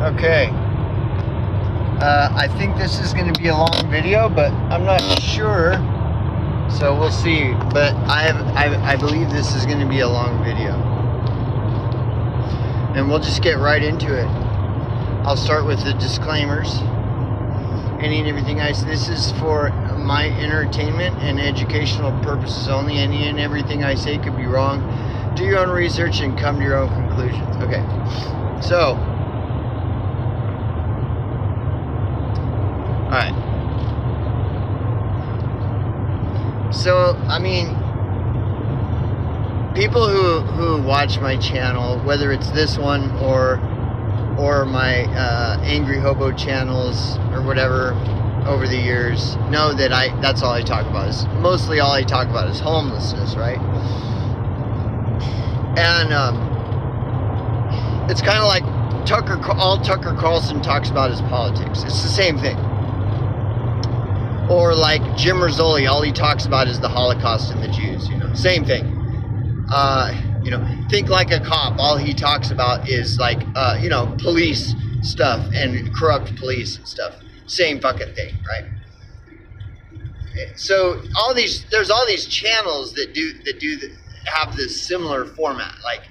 Okay. I think this is going to be a long video, but I'm not sure. So we'll see. But I believe this is going to be a long video. And we'll just get right into it. I'll start with the disclaimers. Any and everything I say, this is for my entertainment and educational purposes only. Any and everything I say could be wrong. Do your own research and come to your own conclusions. Okay. So, alright. So, I mean, people who watch my channel, whether it's this one or my Ang Grie Hoe Bo channels or whatever over the years, know that that's all I talk about. Is mostly all I talk about is homelessness, right? And it's kind of like all Tucker Carlson talks about is politics. It's the same thing. Or like Jim Rizzoli, all he talks about is the Holocaust and the Jews, same thing. Think Like a Cop, all he talks about is like, police stuff and corrupt police and stuff. Same fucking thing, right? So there's all these channels that have this similar format. Like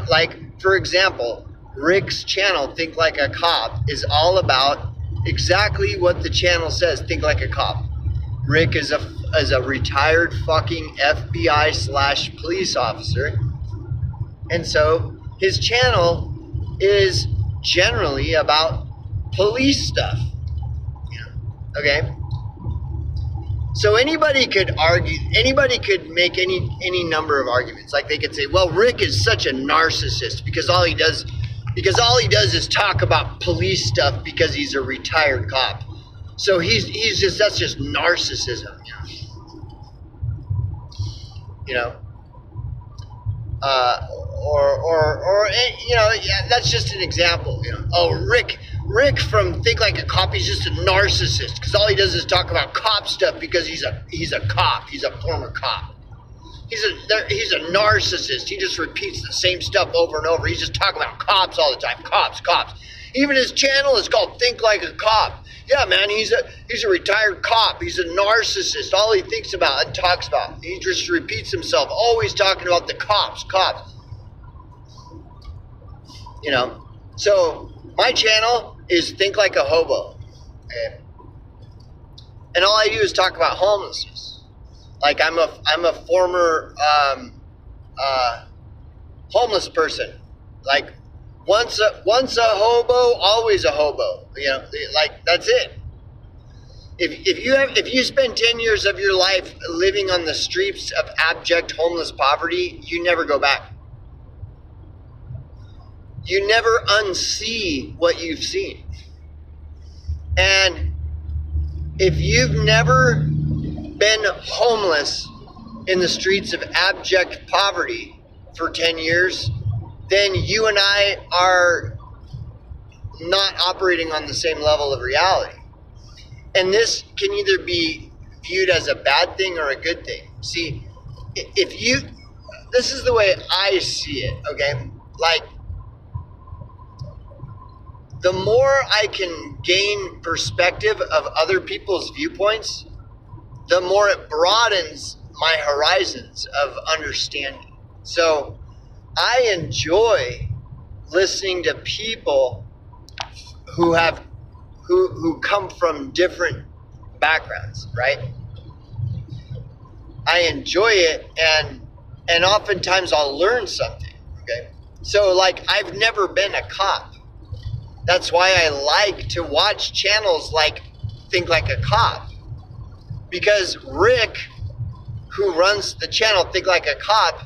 like for example, Rick's channel, Think Like a Cop, is all about exactly what the channel says, Think Like a Cop. Rick is a retired fucking FBI / police officer. And so his channel is generally about police stuff. Okay? So anybody could make any number of arguments. Like they could say, well, Rick is such a narcissist because all he does is talk about police stuff because he's a retired cop. So that's just narcissism, that's just an example, Oh, Rick from Think Like a Cop, he's just a narcissist because all he does is talk about cop stuff because he's a cop, he's a former cop. He's a narcissist. He just repeats the same stuff over and over. He's just talking about cops all the time. Cops. Even his channel is called Think Like a Cop. Yeah, man, he's a retired cop. He's a narcissist. All he thinks about and talks about. He just repeats himself, always talking about the cops. So my channel is Think Like a Hobo. Okay? And all I do is talk about homelessness. Like I'm a former homeless person. Like once a hobo, always a hobo. Like that's it. If you spend 10 years of your life living on the streets of abject homeless poverty, you never go back. You never unsee what you've seen. And if you've never been homeless in the streets of abject poverty for 10 years, then you and I are not operating on the same level of reality. And this can either be viewed as a bad thing or a good thing. See, this is the way I see it, okay? Like, the more I can gain perspective of other people's viewpoints, the more it broadens my horizons of understanding. So I enjoy listening to people who come from different backgrounds, right? I enjoy it, and oftentimes I'll learn something, okay? So like, I've never been a cop. That's why I like to watch channels like Think Like a Cop. Because Rick, who runs the channel Think Like a Cop,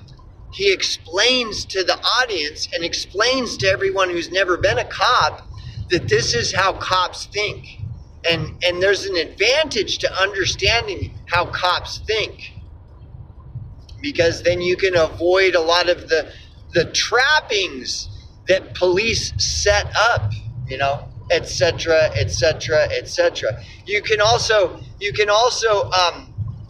he explains to the audience and explains to everyone who's never been a cop that this is how cops think. And there's an advantage to understanding how cops think. Because then you can avoid a lot of the trappings that police set up, etc., etc., etc. You can also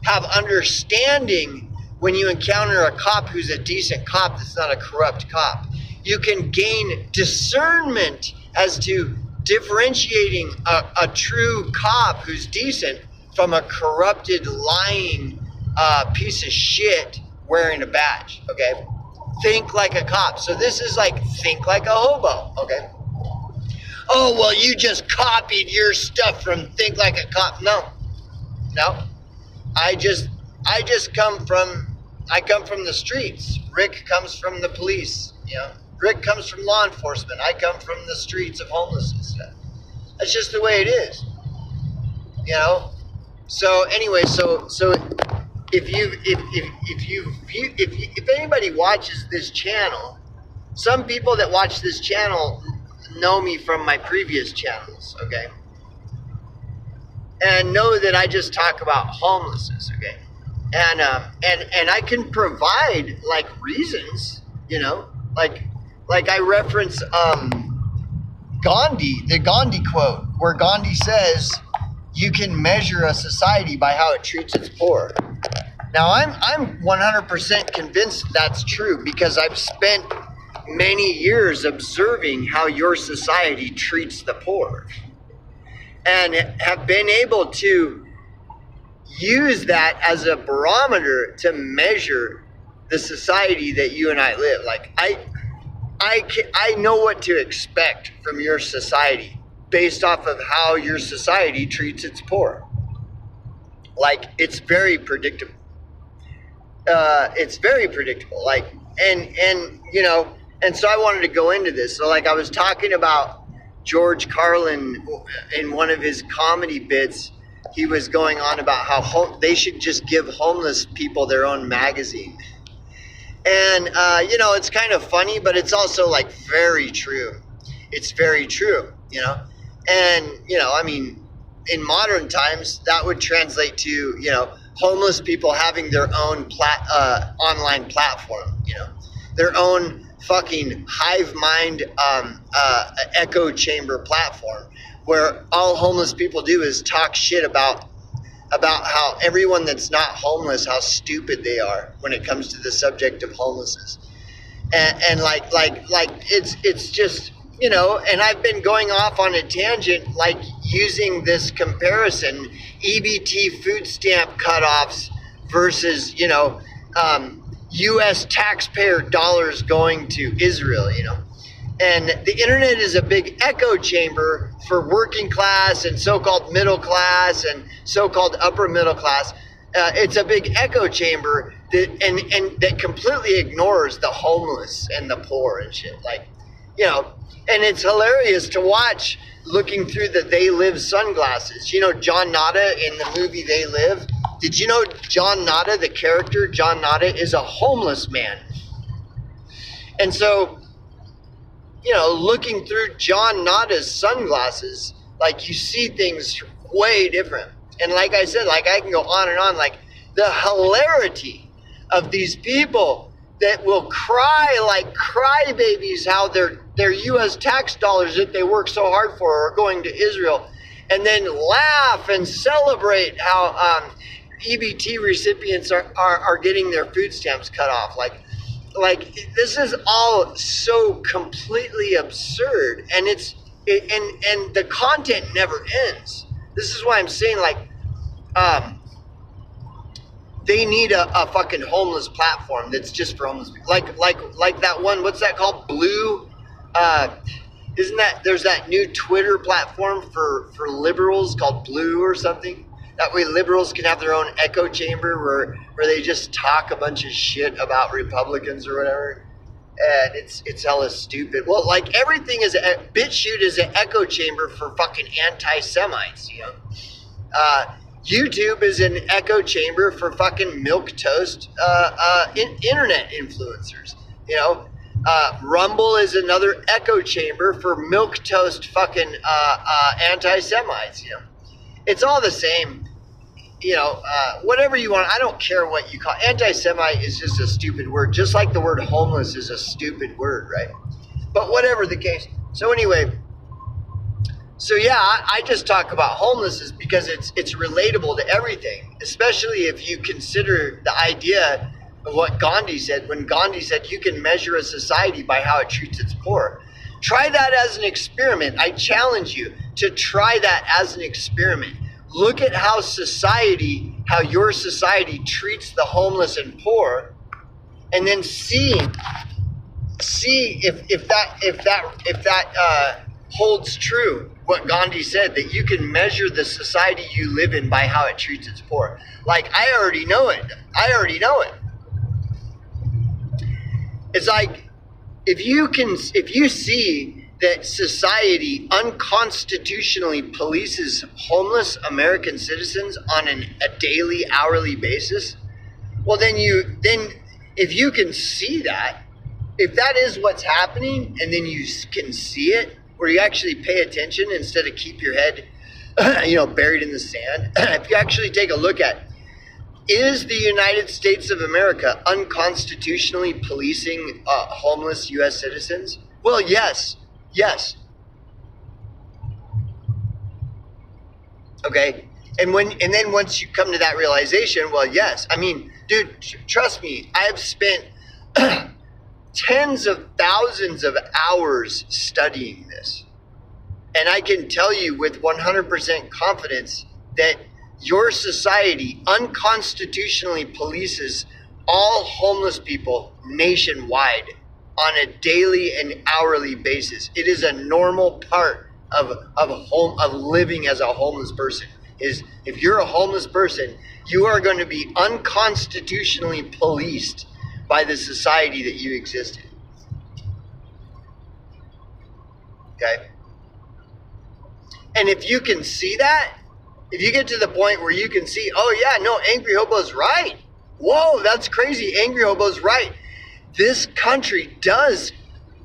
have understanding when you encounter a cop who's a decent cop that's not a corrupt cop. You can gain discernment as to differentiating a true cop who's decent from a corrupted, lying piece of shit wearing a badge, okay? Think like a cop. So this is like think like a hobo, okay? Oh, well, you just copied your stuff from Think Like a Cop. No. I come from the streets. Rick comes from the police, you know. Rick comes from law enforcement. I come from the streets of homelessness. That's just the way it is, you know. So anyway, so if anybody watches this channel, some people that watch this channel know me from my previous channels, okay, and know that I just talk about homelessness, okay, and I can provide like reasons, you know, like I reference Gandhi, the Gandhi quote, where Gandhi says, "You can measure a society by how it treats its poor." Now I'm 100% convinced that's true because I've spent many years observing how your society treats the poor and have been able to use that as a barometer to measure the society that you and I live. Like I know what to expect from your society based off of how your society treats its poor. Like it's very predictable. Like and you know. And so I wanted to go into this. So like I was talking about George Carlin in one of his comedy bits, he was going on about how they should just give homeless people their own magazine. And, you know, it's kind of funny, but it's also like very true. It's very true, you know. And, you know, I mean, in modern times, that would translate to, you know, homeless people having their own online platform, you know, their own fucking hive mind echo chamber platform where all homeless people do is talk shit about how everyone that's not homeless, how stupid they are when it comes to the subject of homelessness. And like it's just, you know, and I've been going off on a tangent, like using this comparison, EBT food stamp cutoffs versus, you know, U.S. taxpayer dollars going to Israel, you know. And the internet is a big echo chamber for working class and so-called middle class and so-called upper middle class. It's a big echo chamber that and that completely ignores the homeless and the poor and shit. Like, you know, and it's hilarious to watch looking through the They Live sunglasses. You know, John Nada in the movie They Live. Did you know John Nada, the character John Nada, is a homeless man? And so, you know, looking through John Nada's sunglasses, like you see things way different. And like I said, like I can go on and on, like the hilarity of these people that will cry like crybabies how their U.S. tax dollars that they work so hard for are going to Israel, and then laugh and celebrate how EBT recipients are getting their food stamps cut off. Like this is all so completely absurd, and and the content never ends. This is why I'm saying, like, they need a fucking homeless platform that's just for homeless people. Like that one, what's that called? Blue. Isn't that, there's that new Twitter platform for liberals called Blue or something? That way liberals can have their own echo chamber where they just talk a bunch of shit about Republicans or whatever. And it's hella stupid. Well, like everything is, BitChute is an echo chamber for fucking anti-Semites, you know. YouTube is an echo chamber for fucking milquetoast internet influencers, you know. Rumble is another echo chamber for milquetoast fucking anti-Semites, you know. It's all the same, you know, whatever you want. I don't care what you call it. Anti-Semite is just a stupid word, just like the word homeless is a stupid word, right? But whatever the case. So anyway, so yeah, I just talk about homelessness because it's relatable to everything, especially if you consider the idea of what Gandhi said when Gandhi said you can measure a society by how it treats its poor. Try that as an experiment. I challenge you to try that as an experiment. Look at how your society treats the homeless and poor, and then see if that holds true. What Gandhi said, that you can measure the society you live in by how it treats its poor. Like, I already know it. It's like, if you see that society unconstitutionally polices homeless American citizens on a daily, hourly basis, well, then if you can see that, if that is what's happening, and then you can see it, where you actually pay attention instead of keep your head, buried in the sand. If you actually take a look at, is the United States of America unconstitutionally policing homeless U.S. citizens? Well, yes. Okay, and then once you come to that realization, well, yes. I mean, dude, trust me, I have spent tens of thousands of hours studying this. And I can tell you with 100% confidence that your society unconstitutionally polices all homeless people nationwide on a daily and hourly basis. It is a normal part of living as a homeless person. Is if you're a homeless person, you are going to be unconstitutionally policed by the society that you exist in. Okay? And if you can see that, if you get to the point where you can see, oh yeah, no, Ang Grie Hoe Bo's right. Whoa, that's crazy. Ang Grie Hoe Bo's right. This country does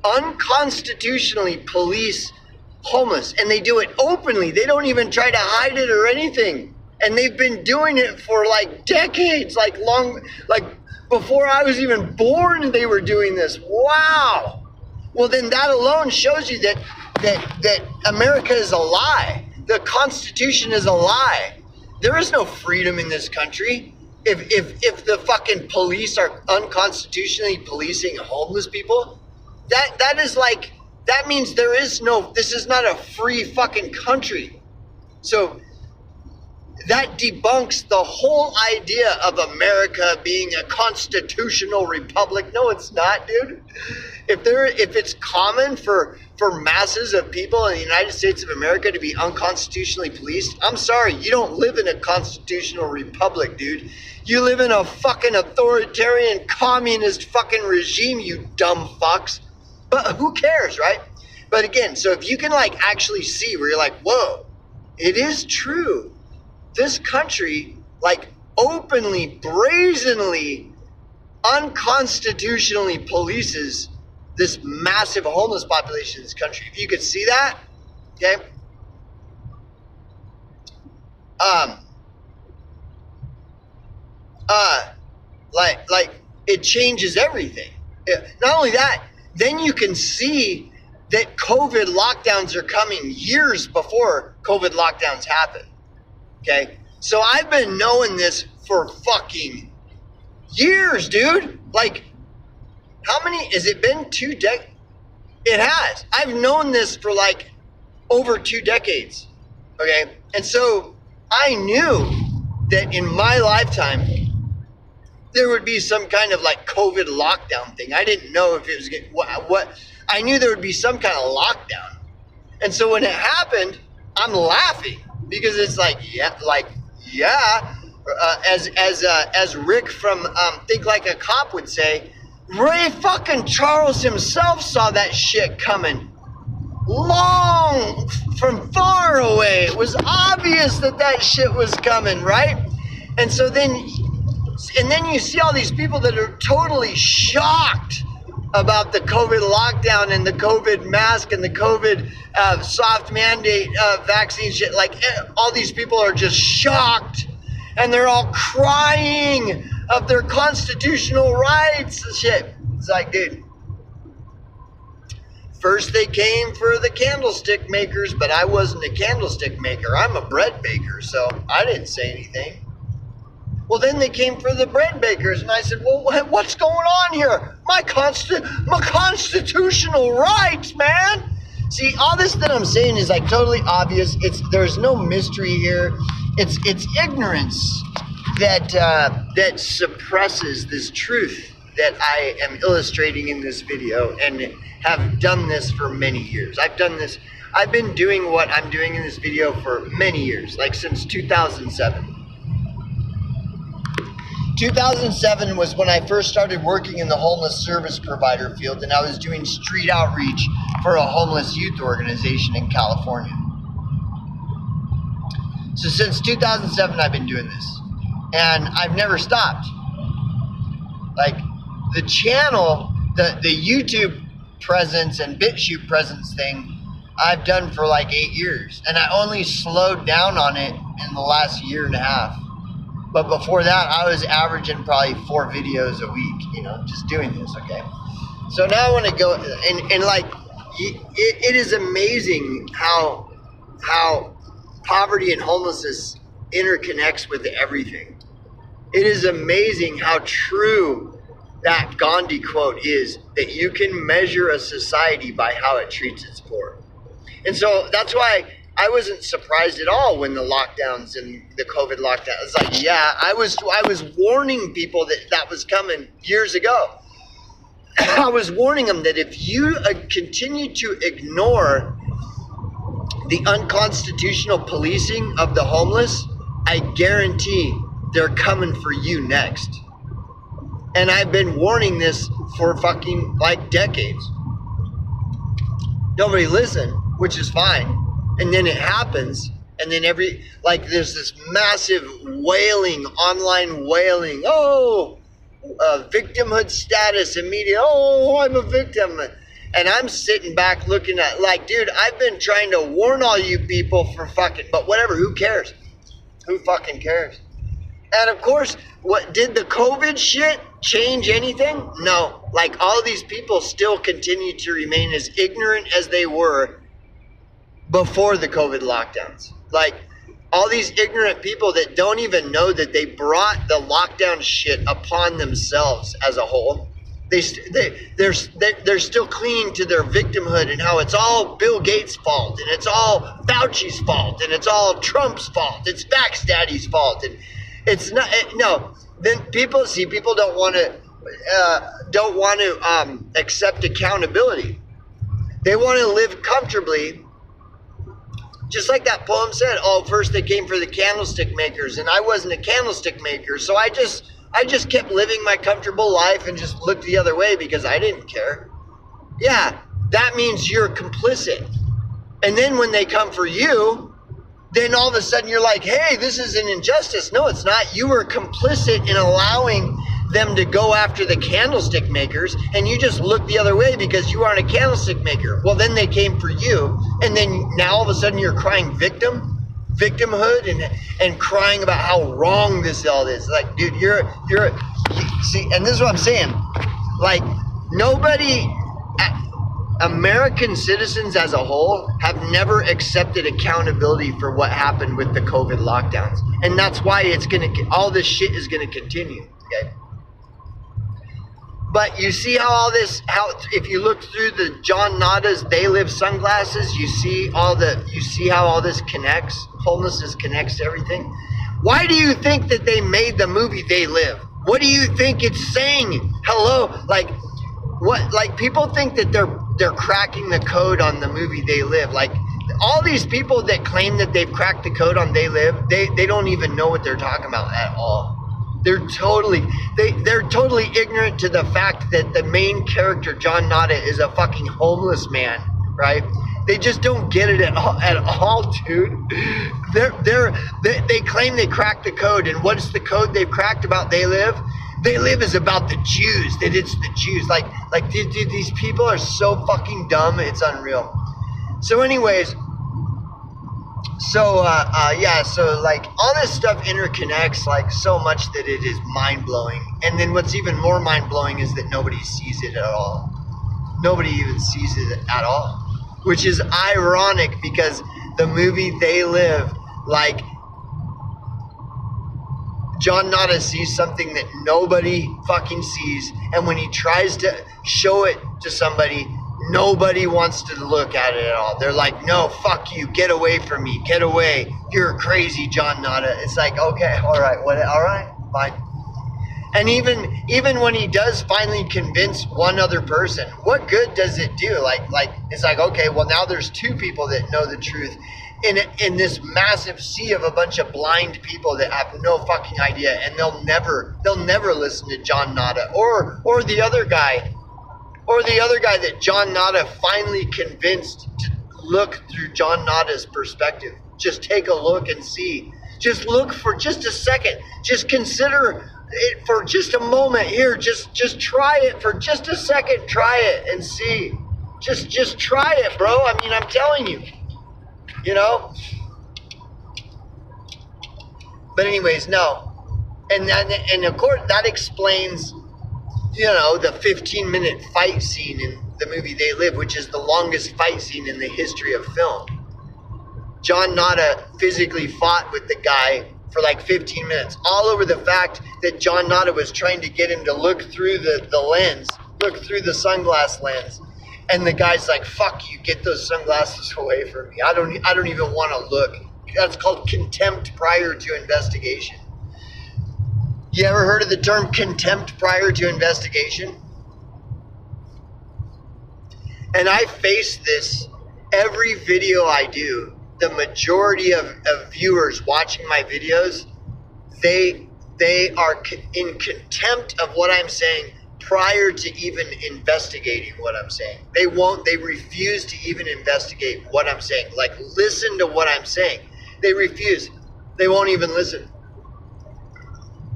unconstitutionally police homeless, and they do it openly. They don't even try to hide it or anything. And they've been doing it for like decades, like before I was even born, they were doing this. Wow. Well, then that alone shows you that America is a lie. The Constitution is a lie. There is no freedom in this country. If the fucking police are unconstitutionally policing homeless people, that means this is not a free fucking country. So that debunks the whole idea of America being a constitutional republic. No, it's not, dude. If it's common for masses of people in the United States of America to be unconstitutionally policed, I'm sorry, you don't live in a constitutional republic, dude. You live in a fucking authoritarian communist fucking regime, you dumb fucks. But who cares, right? But again, so if you can actually see where you're like, whoa, it is true. This country openly, brazenly, unconstitutionally polices this massive homeless population in this country. If you could see that, okay? It changes everything. Not only that, then you can see that COVID lockdowns are coming years before COVID lockdowns happen. Okay? So I've been knowing this for fucking years, dude. How many, has it been 2 decades? It has. I've known this for over 2 decades. Okay? And so I knew that in my lifetime, there would be some kind of COVID lockdown thing. I didn't know if it was what I knew there would be some kind of lockdown. And so when it happened, I'm laughing because it's as Rick from Think Like a Cop would say, Ray fucking Charles himself saw that shit coming long from far away. It was obvious that shit was coming, right? And so then you see all these people that are totally shocked about the COVID lockdown and the COVID mask and the COVID soft mandate vaccine shit. All these people are just shocked and they're all crying of their constitutional rights and shit. It's dude, first they came for the candlestick makers, but I wasn't a candlestick maker. I'm a bread baker, so I didn't say anything. Well, then they came for the bread bakers, and I said, well, what's going on here? My constitutional rights, man. See, all this that I'm saying is like totally obvious. There's no mystery here. It's ignorance that suppresses this truth that I am illustrating in this video, and have done this for many years. I've been doing what I'm doing in this video for many years, like since 2007. 2007 was when I first started working in the homeless service provider field, and I was doing street outreach for a homeless youth organization in California. So since 2007, I've been doing this, and I've never stopped. Like the channel, the YouTube presence and BitChute presence thing, I've done for like 8 years, and I only slowed down on it in the last year and a half. But before that, I was averaging probably 4 videos a week, you know, just doing this, okay? So now I want to go, and like, it is amazing how poverty and homelessness interconnects with everything. It is amazing how true that Gandhi quote is, that you can measure a society by how it treats its poor. And so that's why I wasn't surprised at all when the lockdowns and the COVID lockdown. It's like, yeah, I was warning people that was coming years ago. I was warning them that if you continue to ignore the unconstitutional policing of the homeless, I guarantee they're coming for you next. And I've been warning this for fucking like decades. Nobody listened, which is fine. And then it happens, and then there's this massive wailing, online wailing, victimhood status and media, I'm a victim. And I'm sitting back looking at, like, dude, I've been trying to warn all you people for fucking, but whatever, who cares? Who fucking cares? And of course, what did the COVID shit change anything? No. Like, all these people still continue to remain as ignorant as they were before the COVID lockdowns. Like, all these ignorant people that don't even know that they brought the lockdown shit upon themselves as a whole. They're still clinging to their victimhood and how it's all Bill Gates' fault, and it's all Fauci's fault, and it's all Trump's fault. It's Vax Daddy's fault, and it's not. No, then people don't want to accept accountability. They want to live comfortably. Just like that poem said, first they came for the candlestick makers, and I wasn't a candlestick maker, so I just kept living my comfortable life and just looked the other way because I didn't care. Yeah, that means you're complicit. And then when they come for you, then all of a sudden you're like, hey, this is an injustice. No, it's not. You were complicit in allowing them to go after the candlestick makers, and you just look the other way because you aren't a candlestick maker. Well, then they came for you, and then now all of a sudden you're crying victimhood and crying about how wrong this all is. Like, dude, you see, and this is what I'm saying. Like, American citizens as a whole have never accepted accountability for what happened with the COVID lockdowns. And that's why all this shit is gonna continue, okay? But you see how if you look through the John Nada's They Live sunglasses, you see how all this connects. Homelessness connects to everything. Why do you think that they made the movie They Live? What do you think it's saying? Hello, like what? Like, people think that they're cracking the code on the movie They Live. Like, all these people that claim that they've cracked the code on They Live, they don't even know what they're talking about at all. They're totally ignorant to the fact that the main character, John Nada, is a fucking homeless man, right? They just don't get it at all, dude. They claim they cracked the code, and what's the code they've cracked about They Live? They Live is about the Jews, that it's the Jews. Like dude, these people are so fucking dumb, it's unreal. So anyways, so like all this stuff interconnects like so much that it is mind-blowing. And then what's even more mind-blowing is that nobody sees it at all. Nobody even sees it at all, which is ironic because the movie They Live, like, John Nada sees something that nobody fucking sees, and when he tries to show it to somebody, nobody wants to look at it at all. They're like, no, fuck you, get away from me, get away. You're crazy, John Nada. It's like, okay, all right, fine. And even when he does finally convince one other person, what good does it do? Like it's like, okay, well now there's two people that know the truth in this massive sea of a bunch of blind people that have no fucking idea, and they'll never listen to John Nada or the other guy that John Nada finally convinced to look through John Nada's perspective. Just take a look and see. Just look for just a second. Just consider it for just a moment here. Just try it for just a second. Try it and see. Just try it, bro. I mean, I'm telling you. You know? But anyways, no. And of course that explains, you know, the 15-minute fight scene in the movie They Live, which is the longest fight scene in the history of film. John Nada physically fought with the guy for like 15 minutes, all over the fact that John Nada was trying to get him to look through the lens, look through the sunglass lens. And the guy's like, fuck you, get those sunglasses away from me. I don't even want to look. That's called contempt prior to investigation. You ever heard of the term contempt prior to investigation? And I face this every video I do. The majority of viewers watching my videos, they are in contempt of what I'm saying prior to even investigating what I'm saying. They refuse to even investigate what I'm saying. Like, listen to what I'm saying. They refuse. They won't even listen.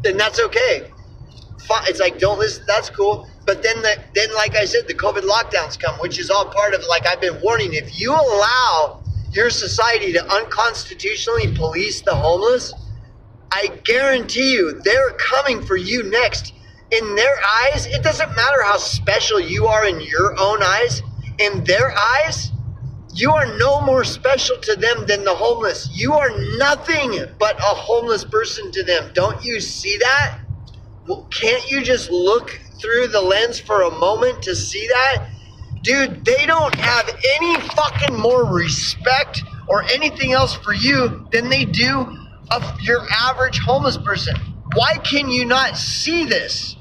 Then that's okay. It's like, don't listen, that's cool. But then like I said, the COVID lockdowns come, which is all part of, like I've been warning, if you allow your society to unconstitutionally police the homeless, I guarantee you they're coming for you next. In their eyes, it doesn't matter how special you are in your own eyes. In their eyes, you are no more special to them than the homeless. You are nothing but a homeless person to them. Don't you see that? Well, can't you just look through the lens for a moment to see that? Dude, they don't have any fucking more respect or anything else for you than they do of your average homeless person. Why can you not see this?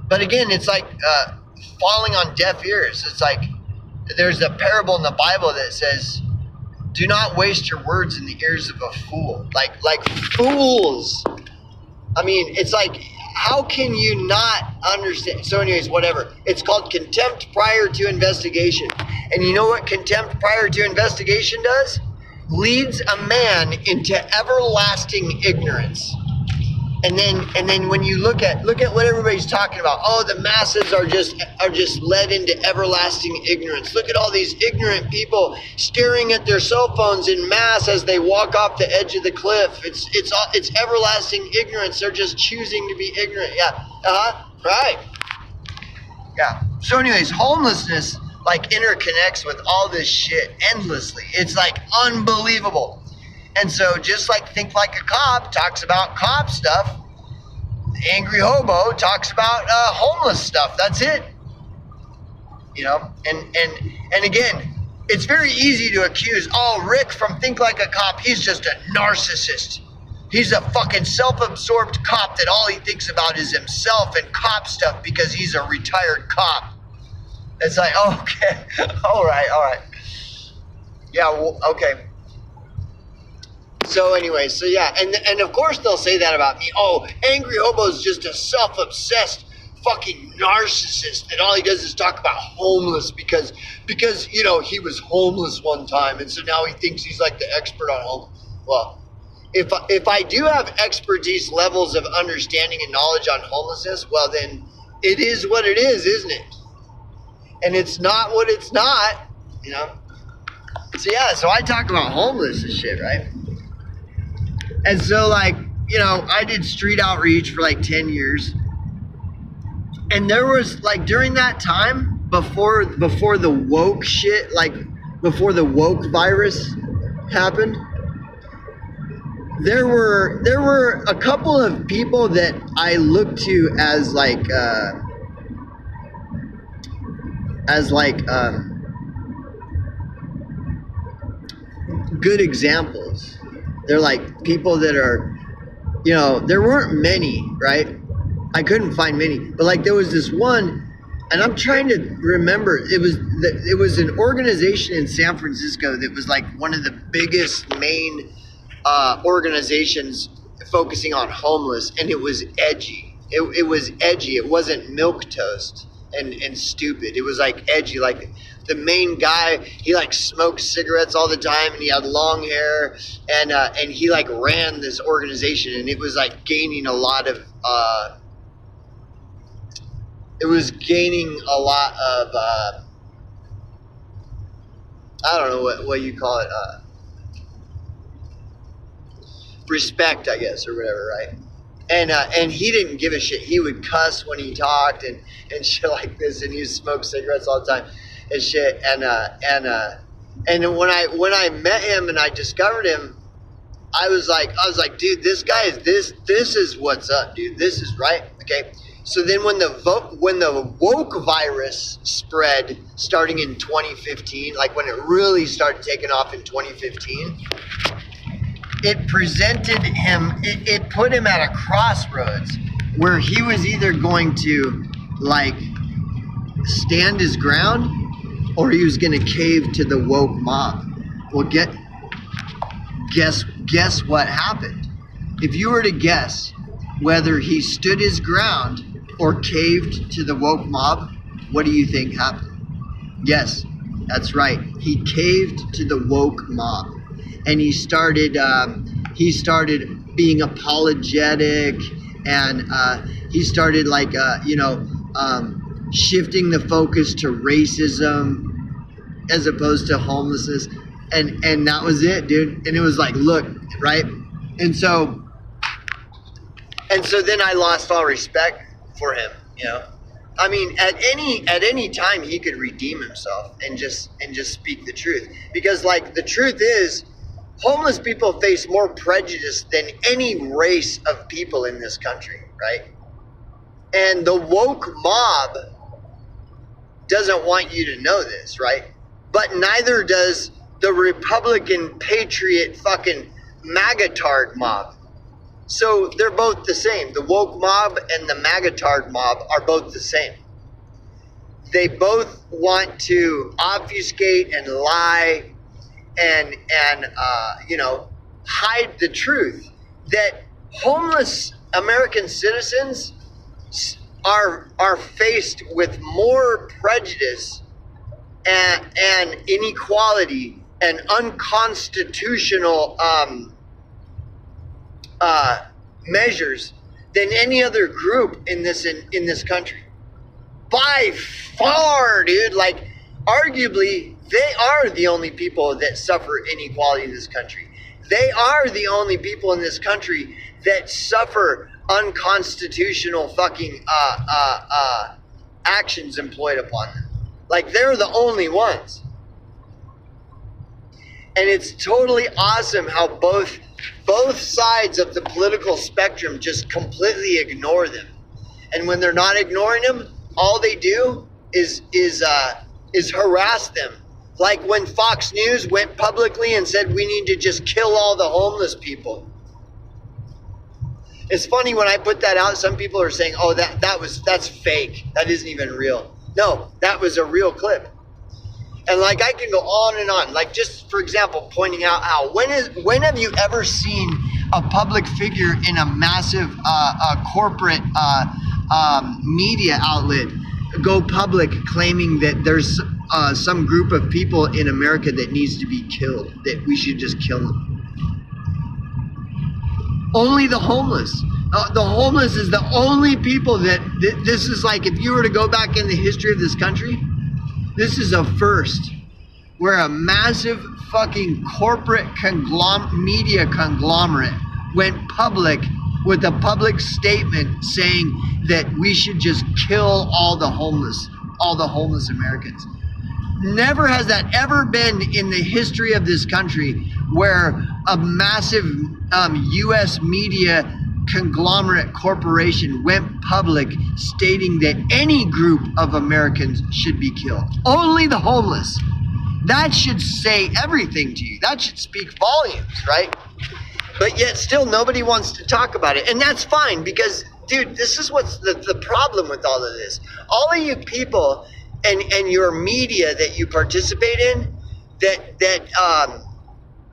But again, it's like falling on deaf ears. It's like there's a parable in the Bible that says, do not waste your words in the ears of a fool. Like fools. I mean, it's like, how can you not understand? So anyways, whatever. It's called contempt prior to investigation. And you know what contempt prior to investigation does? Leads a man into everlasting ignorance. And then when you look at what everybody's talking about, oh, the masses are just led into everlasting ignorance. Look at all these ignorant people staring at their cell phones in mass as they walk off the edge of the cliff. It's everlasting ignorance. They're just choosing to be ignorant. Yeah. Right. Yeah. So anyways, homelessness like interconnects with all this shit endlessly. It's like unbelievable. And so just like Think Like a Cop talks about cop stuff, Ang Grie Hoe Bo talks about homeless stuff. That's it. You know, and again, it's very easy to accuse, oh, Rick from Think Like a Cop, he's just a narcissist. He's a fucking self-absorbed cop that all he thinks about is himself and cop stuff because he's a retired cop. It's like, okay, all right. Yeah, well, okay. So anyway, so yeah, and of course they'll say that about me. Oh, Ang Grie Hoe Bo's just a self-obsessed fucking narcissist that all he does is talk about homeless because you know he was homeless one time and so now he thinks he's like the expert on homeless. Well, if I do have expertise levels of understanding and knowledge on homelessness, well then it is what it is, isn't it? And it's not what it's not, you know. So yeah, so I talk about homeless and shit, right? And so, like, you know, I did street outreach for like 10 years. And there was, like, during that time, before the woke shit, like, before the woke virus happened, there were a couple of people that I looked to as good examples. They're like people that are, there weren't many, right? I couldn't find many, but like there was this one, and I'm trying to remember. It was an organization in San Francisco that was like one of the biggest main organizations focusing on homeless, and it was edgy. It was edgy. It wasn't milquetoast and stupid. It was like edgy. Like the main guy, he like smoked cigarettes all the time, and he had long hair, and he like ran this organization, and it was like gaining a lot of I don't know what you call it, respect, I guess, or whatever, right? And he didn't give a shit. He would cuss when he talked and shit like this, and he would smoke cigarettes all the time and shit. And when I met him and I discovered him, I was like, dude, this guy is this is what's up, dude. This is right, okay. So then when the woke virus spread starting in 2015, like when it really started taking off in 2015, it presented him, it put him at a crossroads where he was either going to like stand his ground or he was going to cave to the woke mob. Well, guess what happened? If you were to guess whether he stood his ground or caved to the woke mob, what do you think happened? Yes, that's right. He caved to the woke mob, and he started being apologetic, and he started shifting the focus to racism as opposed to homelessness, and that was it, dude. And it was like, look, right? And so then I lost all respect for him, I mean, at any time he could redeem himself and just speak the truth, because like the truth is, homeless people face more prejudice than any race of people in this country, right? And the woke mob doesn't want you to know this, right? But neither does the Republican patriot fucking magatard mob. So they're both the same. The woke mob and the magatard mob are both the same. They both want to obfuscate and lie and hide the truth that homeless American citizens are faced with more prejudice and inequality and unconstitutional measures than any other group in this country. By far, dude. Like, arguably, they are the only people that suffer inequality in this country. They are the only people in this country that suffer unconstitutional fucking actions employed upon them. Like, they're the only ones. And it's totally awesome how both sides of the political spectrum just completely ignore them. And when they're not ignoring them, all they do is harass them. Like when Fox News went publicly and said we need to just kill all the homeless people. It's funny when I put that out, some people are saying, "Oh, that's fake. That isn't even real." No, that was a real clip. And like I can go on and on. Like just for example, pointing out how when have you ever seen a public figure in a massive corporate media outlet go public claiming that there's some group of people in America that needs to be killed, that we should just kill them? Only the homeless. The homeless is the only people that this is like, if you were to go back in the history of this country, this is a first where a massive fucking corporate media conglomerate went public with a public statement saying that we should just kill all the homeless Americans. Never has that ever been in the history of this country where a massive U.S. media conglomerate corporation went public stating that any group of Americans should be killed. Only the homeless. That should say everything to you. That should speak volumes, right? But yet still nobody wants to talk about it. And that's fine because, dude, this is what's the problem with all of this. All of you people and your media that you participate in, that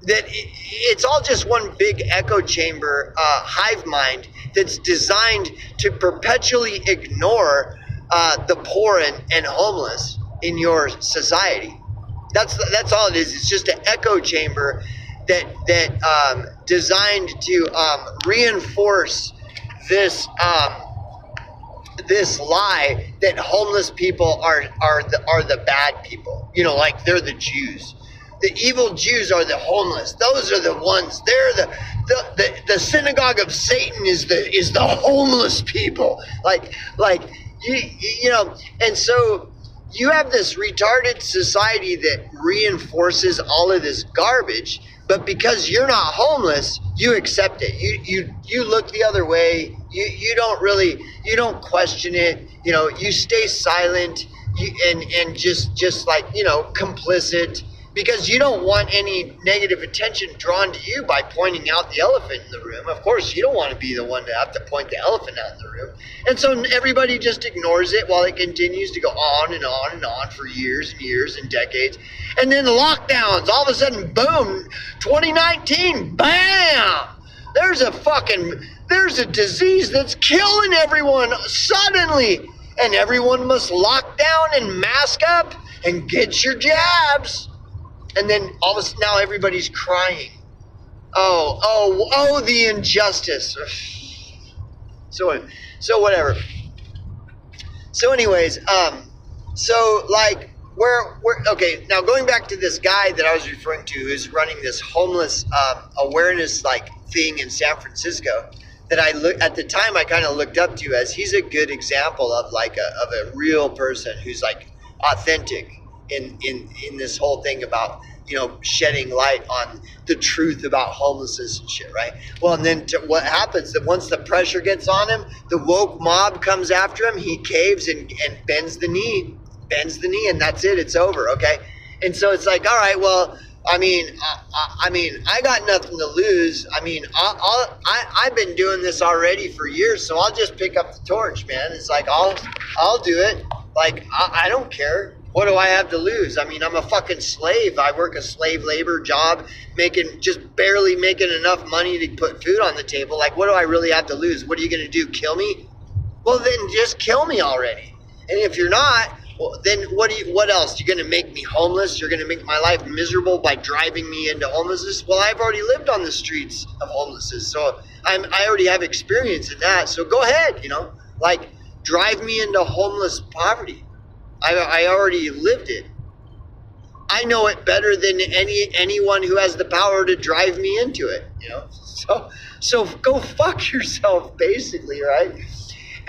it's all just one big echo chamber, hive mind that's designed to perpetually ignore the poor and homeless in your society. That's all it is. It's just an echo chamber that designed to reinforce this this lie that homeless people are the bad people. You know, like they're the Jews. The evil Jews are the homeless. Those are the ones. They're the synagogue of Satan is the homeless people. Like you know. And so you have this retarded society that reinforces all of this garbage. But because you're not homeless, you accept it. You look the other way. You don't question it. You know, you stay silent. And just like, you know, complicit. Because you don't want any negative attention drawn to you by pointing out the elephant in the room. Of course, you don't want to be the one to have to point the elephant out in the room. And so everybody just ignores it while it continues to go on and on and on for years and years and decades. And then the lockdowns, all of a sudden, boom, 2019, bam! There's a disease that's killing everyone suddenly. And everyone must lock down and mask up and get your jabs. And then all of a sudden now everybody's crying. Oh, the injustice. So whatever. So anyways, so like we're okay, now going back to this guy that I was referring to who's running this homeless awareness like thing in San Francisco that at the time I kind of looked up to as he's a good example of like of a real person who's like authentic in this whole thing about, you know, shedding light on the truth about homelessness and shit, right? Well, and then what happens that once the pressure gets on him, the woke mob comes after him, he caves and bends the knee, and that's it, it's over, okay? And so it's like, all right, well, I mean, I got nothing to lose. I mean, I've been doing this already for years, so I'll just pick up the torch, man. It's like, I'll do it. Like, I don't care. What do I have to lose? I mean, I'm a fucking slave. I work a slave labor job, barely making enough money to put food on the table. Like, what do I really have to lose? What are you going to do? Kill me? Well, then just kill me already. And if you're not, well, then what else? You're going to make me homeless? You're going to make my life miserable by driving me into homelessness? Well, I've already lived on the streets of homelessness, so I already have experience in that. So go ahead, you know, like drive me into homeless poverty. I already lived it. I know it better than anyone who has the power to drive me into it, you know? So go fuck yourself, basically, right?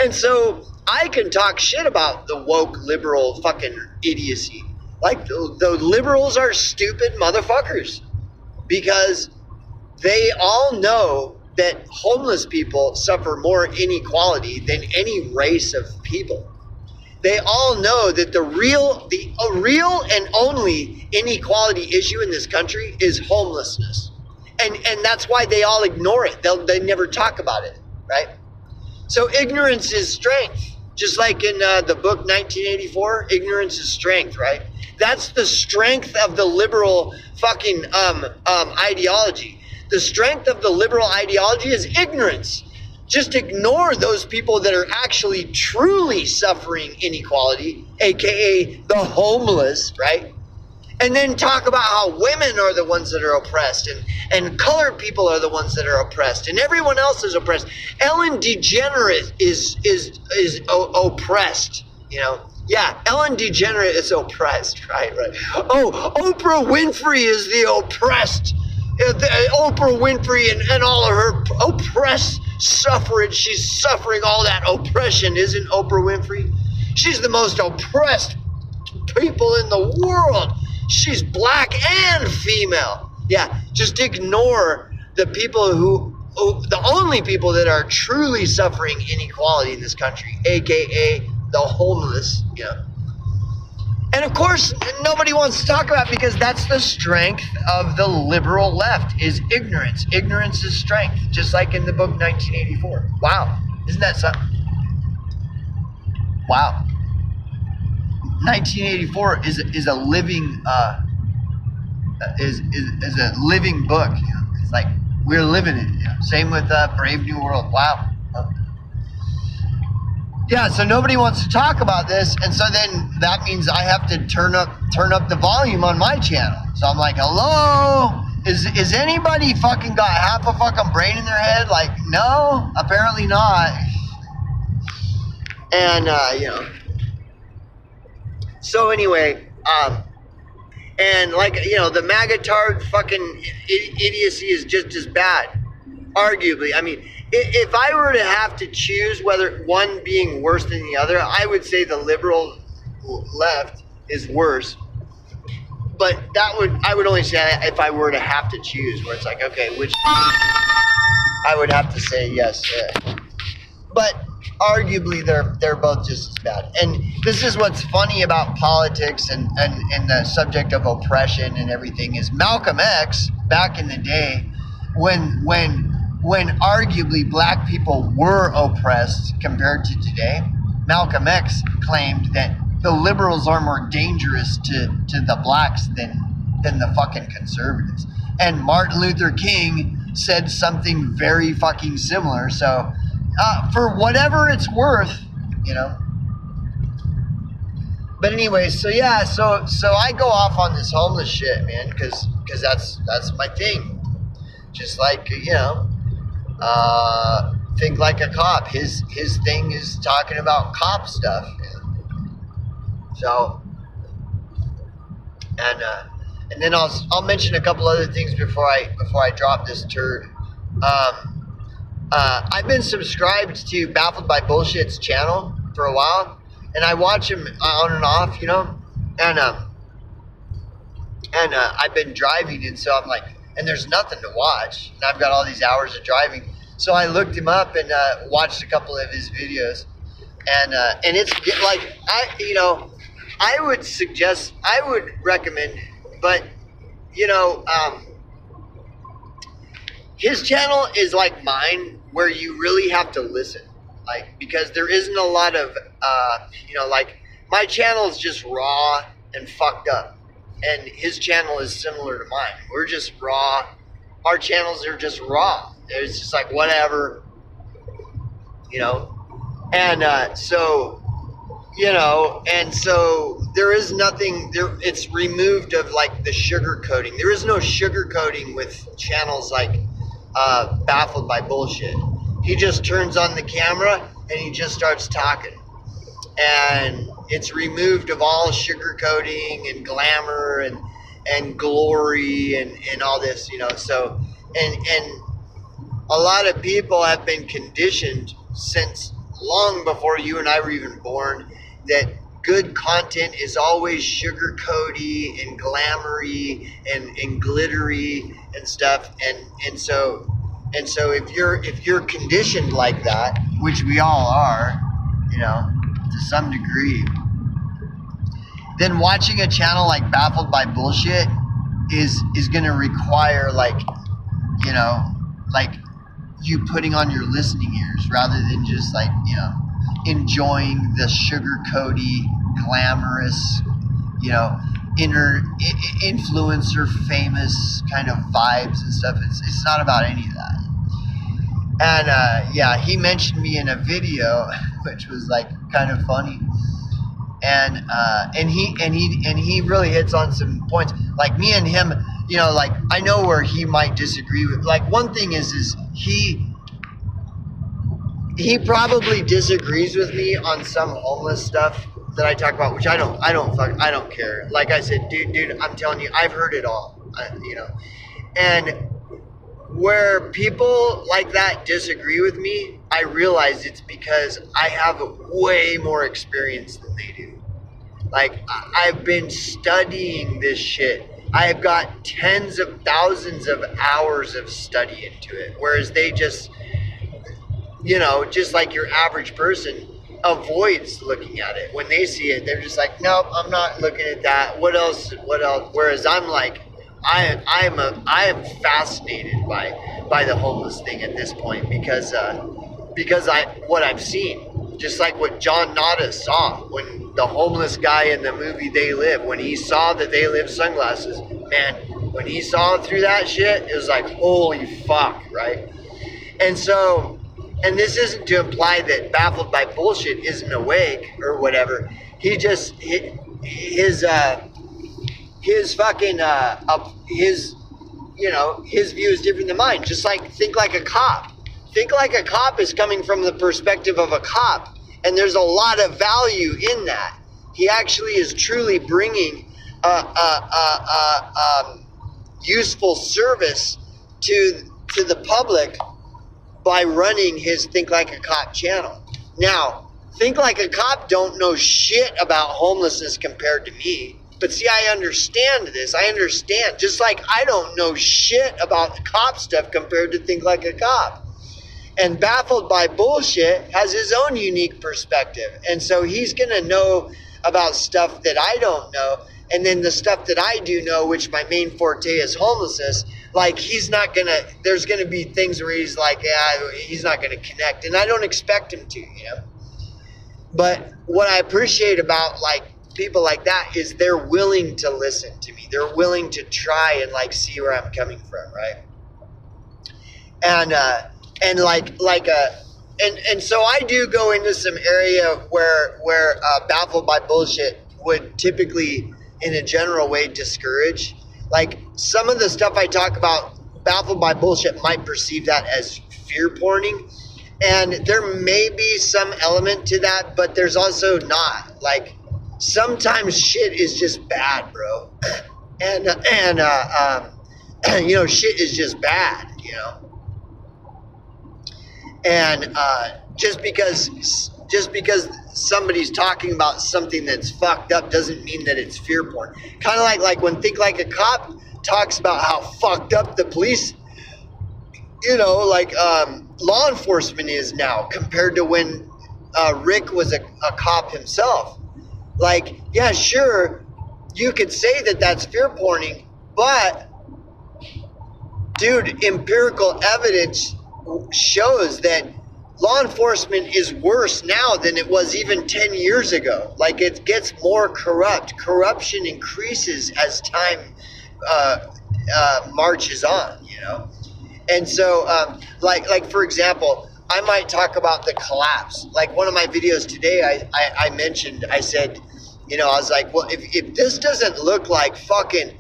And so I can talk shit about the woke liberal fucking idiocy. Like the liberals are stupid motherfuckers because they all know that homeless people suffer more inequality than any race of people. They all know that the real and only inequality issue in this country is homelessness. And that's why they all ignore it. They never talk about it, right? So ignorance is strength. Just like in the book 1984, ignorance is strength, right? That's the strength of the liberal fucking ideology. The strength of the liberal ideology is ignorance. Just ignore those people that are actually truly suffering inequality, aka the homeless, right? And then talk about how women are the ones that are oppressed and colored people are the ones that are oppressed and everyone else is oppressed. Ellen DeGeneres is oppressed, you know? Yeah, Ellen DeGeneres is oppressed, right? Oh, Oprah Winfrey is the oppressed. Oprah Winfrey and all of her oppressed suffrage, she's suffering all that oppression, isn't Oprah Winfrey? She's the most oppressed people in the world. She's black and female. Yeah, just ignore the people who the only people that are truly suffering inequality in this country, aka the homeless. Yeah. And of course, nobody wants to talk about it because that's the strength of the liberal left, is ignorance. Ignorance is strength, just like in the book 1984. Wow, isn't that something? Wow. 1984 is a living is a living book. You know? It's like we're living it. You know? Same with Brave New World. Wow. Yeah, so nobody wants to talk about this, and so then that means I have to turn up the volume on my channel. So I'm like, hello, is anybody fucking got half a fucking brain in their head? Like, no, apparently not. And you know, so anyway, and like, you know, the MAGA-tard fucking idiocy is just as bad, arguably. I mean, if I were to have to choose whether one being worse than the other, I would say the liberal left is worse. But I would only say that if I were to have to choose, where it's like, okay, which I would have to say yes. But arguably, they're both just as bad. And this is what's funny about politics and the subject of oppression and everything is Malcolm X back in the day, when arguably black people were oppressed compared to today, Malcolm X claimed that the liberals are more dangerous to the blacks than the fucking conservatives. And Martin Luther King said something very fucking similar. So for whatever it's worth, you know. But anyway, so yeah, so I go off on this homeless shit, man, because that's my thing. Just like, you know, think like a cop. His thing is talking about cop stuff. So, and then I'll mention a couple other things before I drop this turd. I've been subscribed to Baffled by Bullshit's channel for a while, and I watch him on and off, you know, and I've been driving, and so I'm like, and there's nothing to watch, and I've got all these hours of driving, so I looked him up and watched a couple of his videos, and it's like, I would recommend, but you know, his channel is like mine, where you really have to listen, like, because there isn't a lot of, you know, like, my channel is just raw and fucked up, and his channel is similar to mine. We're just raw. Our channels are just raw. It's just like whatever, you know, and so, you know, and so there is nothing there. It's removed of like the sugar coating. There is no sugar coating with channels like Baffled by Bullshit. He just turns on the camera and he just starts talking, and it's removed of all sugarcoating and glamour and glory and all this, you know. So and a lot of people have been conditioned since long before you and I were even born that good content is always sugarcoaty and glamoury and glittery and stuff, and so if you're conditioned like that, which we all are, you know, to some degree, then watching a channel like Baffled by Bullshit is going to require, like, you know, like you putting on your listening ears rather than just, like, you know, enjoying the sugarcoaty, glamorous, you know, influencer famous kind of vibes and stuff. It's not about any of that. And yeah, he mentioned me in a video, which was like kind of funny, and he really hits on some points. Like me and him, you know, like I know where he might disagree with. Like one thing is he probably disagrees with me on some homeless stuff that I talk about, which I don't care. Like I said, dude, I'm telling you, I've heard it all, you know, and where people like that disagree with me, I realize it's because I have way more experience than they do. Like, I've been studying this shit. I've got tens of thousands of hours of study into it. Whereas they just, just like your average person avoids looking at it. When they see it, they're just like, nope, I'm not looking at that. What else? Whereas I'm like, I am fascinated by the homeless thing at this point because what I've seen. Just like what John Nada saw when the homeless guy in the movie They Live, when he saw the They Live sunglasses, man, when he saw through that shit, it was like, holy fuck, right? And so, and this isn't to imply that Baffled by Bullshit isn't awake or whatever. He just, his view is different than mine. Just like, think like a cop. Think like a cop is coming from the perspective of a cop, and there's a lot of value in that. He actually is truly bringing useful service to the public by running his Think Like a Cop channel. Now, Think Like a Cop don't know shit about homelessness compared to me. But see, I understand this. I understand. Just like I don't know shit about cop stuff compared to Think Like a Cop. And Baffled by Bullshit has his own unique perspective. And so he's going to know about stuff that I don't know. And then the stuff that I do know, which my main forte is homelessness, like he's not going to, there's going to be things where he's like, yeah, he's not going to connect. And I don't expect him to, But what I appreciate about like people like that is they're willing to listen to me. They're willing to try and like see where I'm coming from, right? And so I do go into some area where Baffled by Bullshit would typically, in a general way, discourage. Like some of the stuff I talk about, Baffled by Bullshit might perceive that as fear porning, and there may be some element to that, but there's also not. Like sometimes shit is just bad, bro, and shit is just bad, And just because somebody's talking about something that's fucked up doesn't mean that it's fear porn. Kind of like when Think Like a Cop talks about how fucked up the police, law enforcement is now compared to when Rick was a cop himself. Like, yeah, sure, you could say that that's fear porning, but dude, empirical evidence shows that law enforcement is worse now than it was even 10 years ago. Like it gets more corrupt. Corruption increases as time marches on, And so, like for example, I might talk about the collapse. Like one of my videos today, I mentioned, I said, I was like, well, if this doesn't look like fucking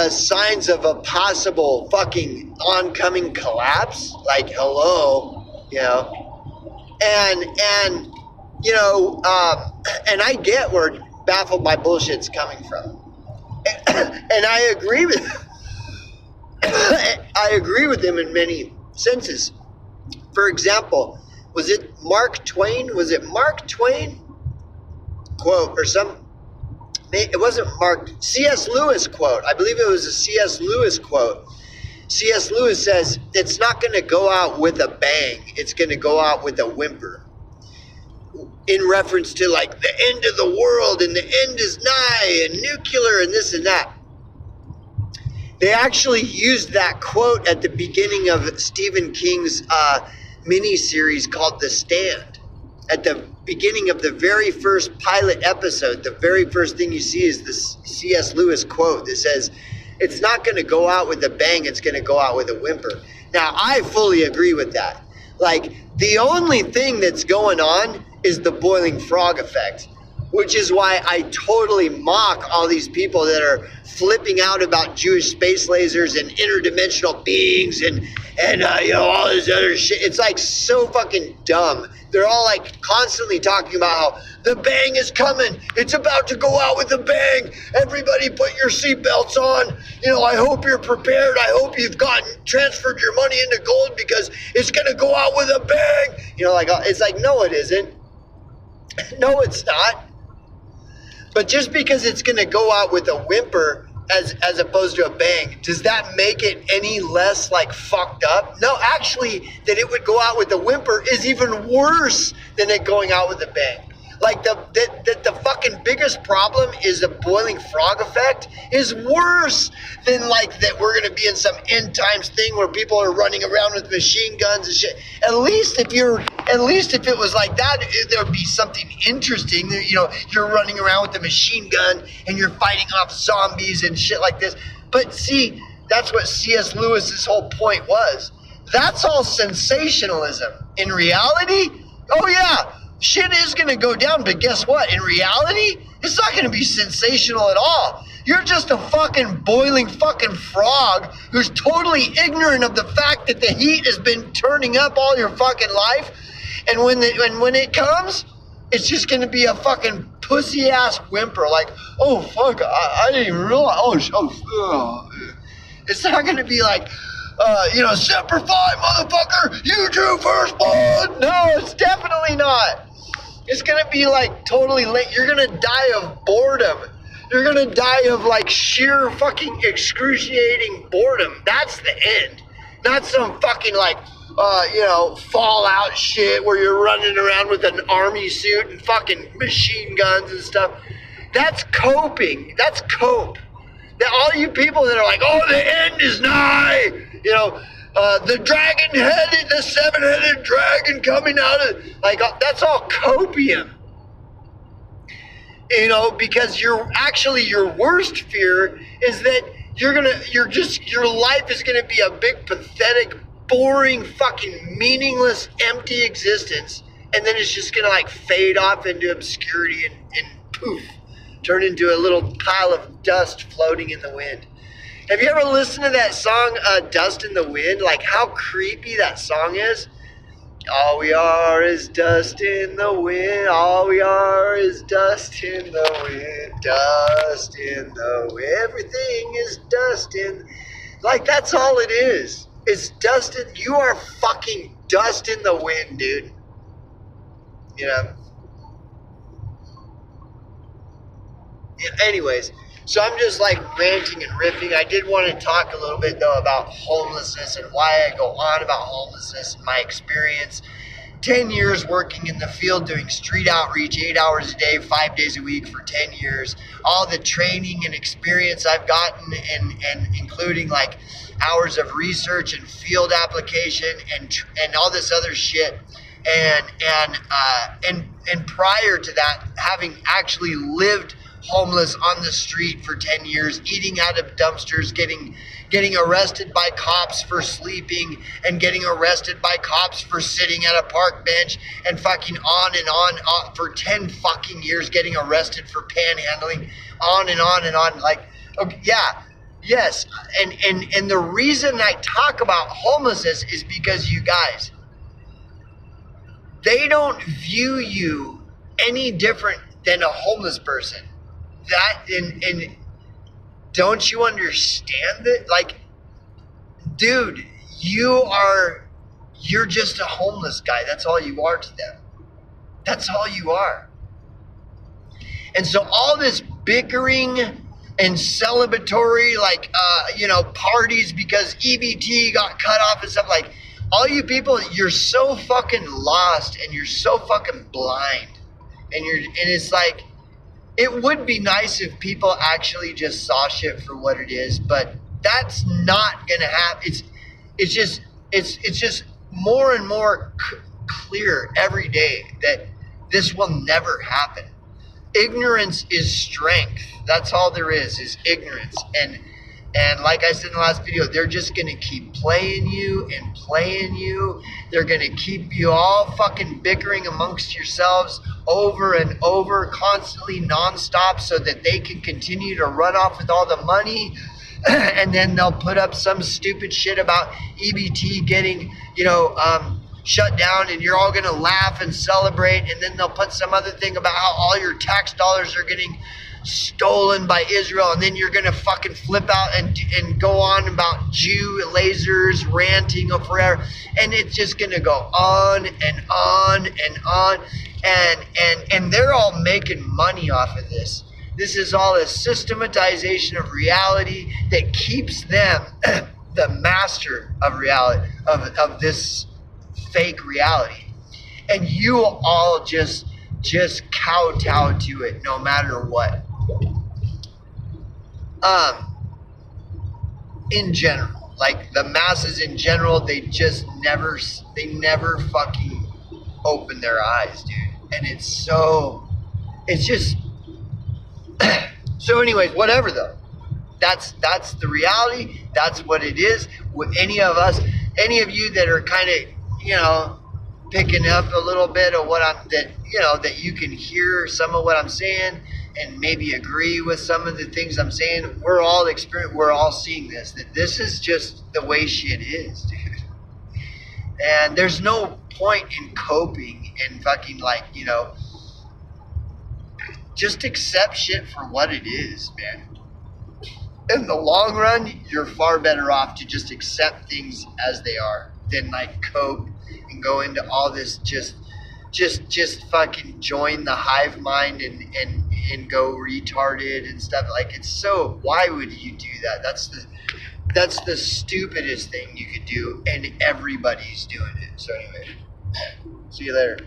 signs of a possible fucking oncoming collapse, like hello, and I get where Baffled by Bullshit's coming from, and I agree with him in many senses. For example, was it Mark Twain quote or some? It wasn't Mark, C.S. Lewis quote. I believe it was a C.S. Lewis quote. C.S. Lewis says, it's not going to go out with a bang. It's going to go out with a whimper. In reference to like the end of the world and the end is nigh and nuclear and this and that. They actually used that quote at the beginning of Stephen King's mini-series called The Stand. At the beginning of the very first pilot episode, the very first thing you see is this C.S. Lewis quote that says, it's not going to go out with a bang, it's going to go out with a whimper. Now, I fully agree with that. Like, the only thing that's going on is the boiling frog effect, which is why I totally mock all these people that are flipping out about Jewish space lasers and interdimensional beings and all this other shit. It's like so fucking dumb. They're all like constantly talking about how the bang is coming. It's about to go out with a bang. Everybody put your seatbelts on. I hope you're prepared. I hope you've transferred your money into gold because it's going to go out with a bang. It's like, no, it isn't. No, it's not. But just because it's going to go out with a whimper as opposed to a bang, does that make it any less like fucked up? No, actually, that it would go out with a whimper is even worse than it going out with a bang. Like the fucking biggest problem is the boiling frog effect is worse than like that we're gonna be in some end times thing where people are running around with machine guns and shit. At least if it was like that, there'd be something interesting. You know, you're running around with a machine gun and you're fighting off zombies and shit like this. But see, that's what C.S. Lewis's whole point was. That's all sensationalism. In reality, oh yeah, shit is going to go down, but guess what? In reality, it's not going to be sensational at all. You're just a fucking boiling fucking frog who's totally ignorant of the fact that the heat has been turning up all your fucking life. And when it comes, it's just going to be a fucking pussy ass whimper like, oh fuck, I didn't even realize. Oh. It's not going to be like, Semper Fi, motherfucker, you drew first blood. No, it's definitely not. It's going to be like totally late. You're going to die of boredom. You're going to die of like sheer fucking excruciating boredom. That's the end. Not some fucking like, Fallout shit where you're running around with an army suit and fucking machine guns and stuff. That's coping. That's cope. That all you people that are like, oh, the end is nigh. The seven-headed dragon coming out of, like, that's all copium. Because your worst fear is that your life is gonna be a big, pathetic, boring, fucking meaningless, empty existence, and then it's just gonna like fade off into obscurity and poof, turn into a little pile of dust floating in the wind. Have you ever listened to that song, Dust in the Wind? Like how creepy that song is? All we are is dust in the wind. All we are is dust in the wind. Dust in the wind. Everything is dust in. Like that's all it is. It's dust in. You are fucking dust in the wind, dude. Anyways. So I'm just like ranting and riffing. I did want to talk a little bit though about homelessness and why I go on about homelessness and my experience. 10 years working in the field doing street outreach, 8 hours a day, 5 days a week for 10 years. All the training and experience I've gotten and including like hours of research and field application and all this other shit. And prior to that, having actually lived homeless on the street for 10 years, eating out of dumpsters, getting arrested by cops for sleeping and getting arrested by cops for sitting at a park bench and fucking on for 10 fucking years, getting arrested for panhandling, on and on and on. Like, okay, yeah, yes. And the reason I talk about homelessness is because you guys, they don't view you any different than a homeless person. That and don't you understand that? Like, dude, you're just a homeless guy. That's all you are to them. That's all you are. And so all this bickering and celebratory, like, parties because EBT got cut off and stuff, like, all you people, you're so fucking lost and you're so fucking blind. And it's like, it would be nice if people actually just saw shit for what it is, but that's not gonna happen. It's just more and more clear every day that this will never happen. Ignorance is strength. That's all there is ignorance. And like I said in the last video, they're just going to keep playing you and playing you. They're going to keep you all fucking bickering amongst yourselves over and over, constantly, nonstop, so that they can continue to run off with all the money. And then they'll put up some stupid shit about EBT getting, shut down, and you're all going to laugh and celebrate. And then they'll put some other thing about how all your tax dollars are getting stolen by Israel, and then you're gonna fucking flip out and go on about Jew lasers ranting forever, and it's just gonna go on and on and on, and they're all making money off of this. This is all a systematization of reality that keeps them the master of reality, of this fake reality. And you all just kowtow to it no matter what. In general, like the masses in general, they never fucking open their eyes, dude. And it's just so anyways, whatever though. That's the reality. That's what it is. With any of you that are kind of, picking up a little bit of that you can hear some of what I'm saying and maybe agree with some of the things I'm saying. We're all seeing this, that this is just the way shit is, dude. And there's no point in coping and fucking just accept shit for what it is, man. In the long run, you're far better off to just accept things as they are than cope and go into all this just fucking join the hive mind and go retarded and stuff. Why would you do that? That's the stupidest thing you could do, and everybody's doing it. So anyway, see you later.